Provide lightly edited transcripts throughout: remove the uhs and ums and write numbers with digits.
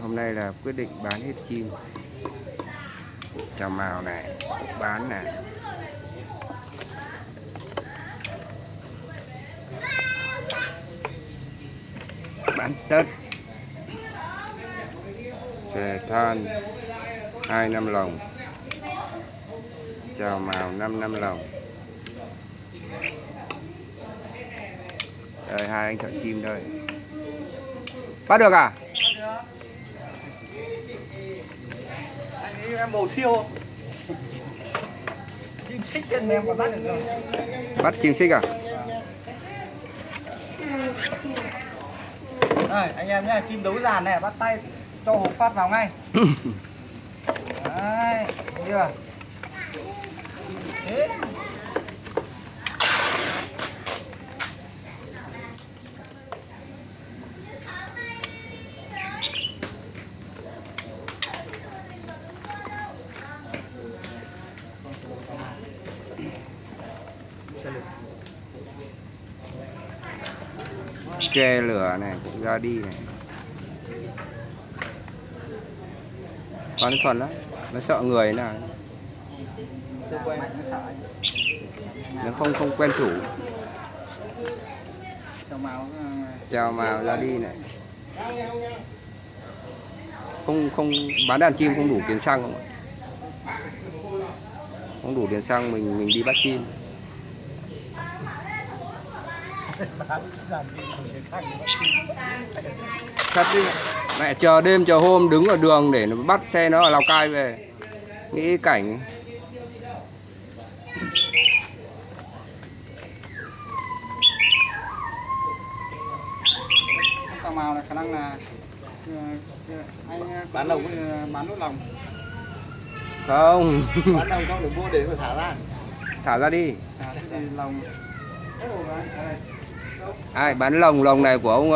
Hôm nay là quyết định bán hết chim. Chào mào này, bán này. Bán tất. Chè than 25 lồng. Chào mào 55 lồng. Đây hai anh thợ chim đây. Bắt được à? Em bầu siêu. Chim xích trên em còn bắt được rồi. Bắt chim xích à? Đây, anh em nhá, chim đấu giàn này, bắt tay cho hộp phát vào ngay. Đấy, chưa? Thế. Che lửa này cũng ra đi này. Con thuần lắm, nó sợ người nào, nó không quen chủ. Chào mào ra đi này. Không bán đàn chim không đủ tiền xăng không ạ? Không đủ tiền xăng mình đi bắt chim. Thật đi mẹ, chờ đêm chờ hôm đứng ở đường để nó bắt xe nó ở Lào Cai về, nghĩ cảnh. Cà mào này khả năng là anh bán lồng, bán nốt lồng. Không. Bán lồng không được mua để rồi thả ra. Thả ra đi. Thả thì lồng. Ai bán lồng này của ông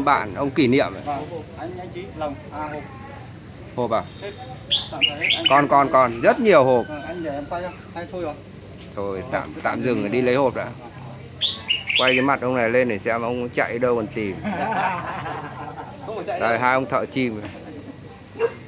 bạn ông Kỷ Niệm ấy. Vâng, anh Chí lồng hộp. Hộp à? Hết, Còn rất nhiều hộp. Anh để em quay cho, hay thôi rồi. Thôi tạm dừng rồi đi lấy hộp đã. Quay cái mặt ông này lên để xem ông chạy đâu còn tìm. Đây hai ông thợ chim.